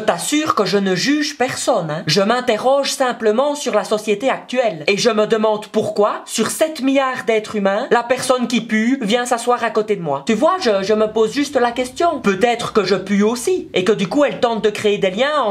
t'assure que je ne juge personne, hein. Je m'interroge simplement sur la société actuelle. Et je me demande pourquoi, sur 7 milliards d'êtres humains, la personne qui pue vient s'asseoir à côté de moi. Tu vois, je me pose juste la question. Peut-être que je pue aussi, et que du coup elle tente de créer des liens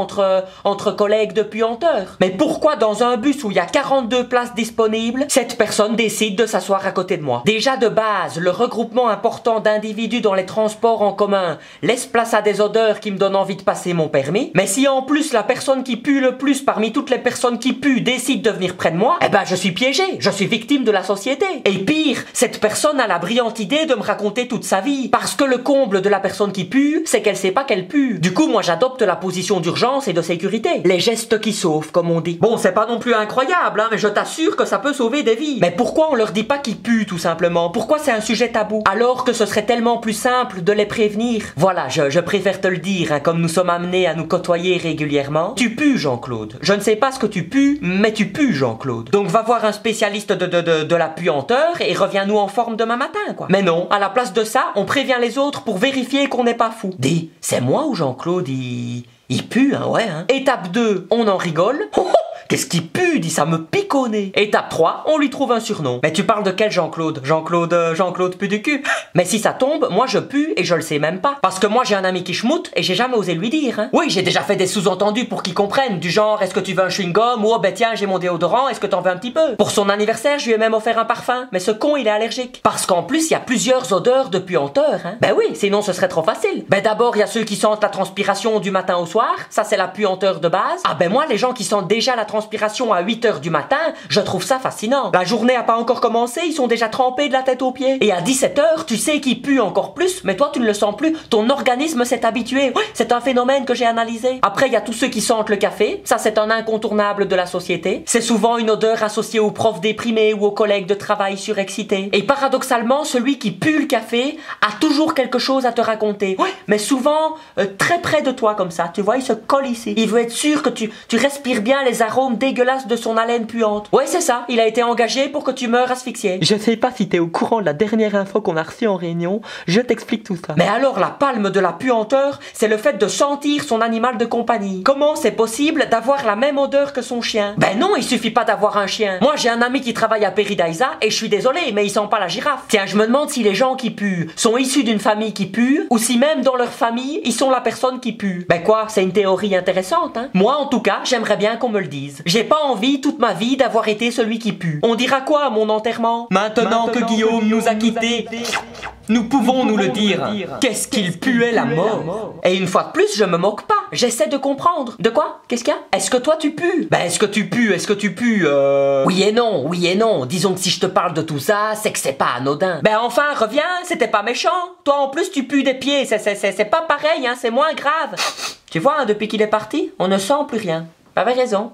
entre collègues de puanteurs. Mais pourquoi dans un bus où il y a 42 places disponibles, cette personne décide de s'asseoir à côté de moi? Déjà de base, le regroupement important d'individus dans les transports en commun laisse place à des odeurs qui me donnent envie de passer mon permis. Mais si en plus la personne qui pue le plus parmi toutes les personnes qui puent décide de venir près de moi, eh ben je suis piégé, je suis victime de la société. Et pire, cette personne a la brillante idée de me raconter toute sa vie. Parce que le comble de la personne qui pue, c'est qu'elle sait pas qu'elle pue. Du coup, moi j'adopte la position d'urgence et de sécurité. Les gestes qui sauvent, comme on dit. Bon, c'est pas non plus incroyable, hein, mais je t'assure que ça peut sauver des vies. Mais pourquoi on leur dit pas qu'ils puent, tout simplement? Pourquoi c'est un sujet tabou? Alors que ce serait tellement plus simple de les prévenir. Voilà, je préfère te le dire, hein, comme nous sommes amenés à nous côtoyer régulièrement. Tu pues, Jean-Claude. Je ne sais pas ce que tu pues, mais tu pues, Jean-Claude. Donc va voir un spécialiste de la puanteur et reviens-nous en forme demain matin, quoi. Mais non, à la place de ça, on prévient les autres pour vérifier qu'on n'est pas fou. Dis, c'est moi ou Jean-Claude, il pue, hein, ouais, hein. Étape 2, on en rigole. Qu'est-ce qui pue, dit ça me pique au nez. Étape 3, on lui trouve un surnom. Mais tu parles de quel Jean-Claude? Jean-Claude pue du cul. Mais si ça tombe, moi je pue et je le sais même pas. Parce que moi j'ai un ami qui schmoute et j'ai jamais osé lui dire, hein. Oui, j'ai déjà fait des sous-entendus pour qu'il comprenne. Du genre, est-ce que tu veux un chewing-gum? Ou oh ben tiens, j'ai mon déodorant, est-ce que t'en veux un petit peu? Pour son anniversaire, je lui ai même offert un parfum. Mais ce con, il est allergique. Parce qu'en plus, il y a plusieurs odeurs de puanteur, hein. Ben oui, sinon ce serait trop facile. Ben d'abord, il y a ceux qui sentent la transpiration du matin au soir. Ça, c'est la puanteur de base. Ah ben moi, les gens qui sentent déjà la transpiration à 8h du matin, je trouve ça fascinant. La journée a pas encore commencé, ils sont déjà trempés de la tête aux pieds. Et à 17h, tu sais qu'ils puent encore plus, mais toi tu ne le sens plus. Ton organisme s'est habitué. Ouais, c'est un phénomène que j'ai analysé. Après, il y a tous ceux qui sentent le café. Ça, c'est un incontournable de la société. C'est souvent une odeur associée aux profs déprimés ou aux collègues de travail surexcités. Et paradoxalement, celui qui pue le café a toujours quelque chose à te raconter. Ouais, mais souvent très près de toi comme ça. Tu vois, il se colle ici. Il veut être sûr que tu respires bien les arômes dégueulasses de son haleine puante. Ouais, c'est ça, il a été engagé pour que tu meurs asphyxié. Je sais pas si t'es au courant de la dernière info qu'on a reçue en réunion, je t'explique tout ça. Mais alors, la palme de la puanteur, c'est le fait de sentir son animal de compagnie. Comment c'est possible d'avoir la même odeur que son chien? Ben non, il suffit pas d'avoir un chien. Moi, j'ai un ami qui travaille à Peridaisa et je suis désolé, mais il sent pas la girafe. Tiens, je me demande si les gens qui puent sont issus d'une famille qui pue ou si même dans leur famille, ils sont la personne qui pue. Ben quoi, c'est une théorie intéressante, hein? Moi, en tout cas, j'aimerais bien qu'on me le dise. J'ai pas envie toute ma vie d'avoir été celui qui pue. On dira quoi à mon enterrement? Maintenant que Guillaume nous a quittés, nous pouvons nous le dire. Qu'est-ce qu'il puait la mort? Et une fois de plus, je me moque pas. J'essaie de comprendre. De quoi? Qu'est-ce qu'il y a? Est-ce que toi tu pues? Ben est-ce que tu pues? Oui et non, oui et non. Disons que si je te parle de tout ça, c'est que c'est pas anodin. Ben enfin, reviens, c'était pas méchant. Toi en plus tu pues des pieds, c'est pas pareil, hein, c'est moins grave. Tu vois, hein, depuis qu'il est parti, on ne sent plus rien. T'avais raison.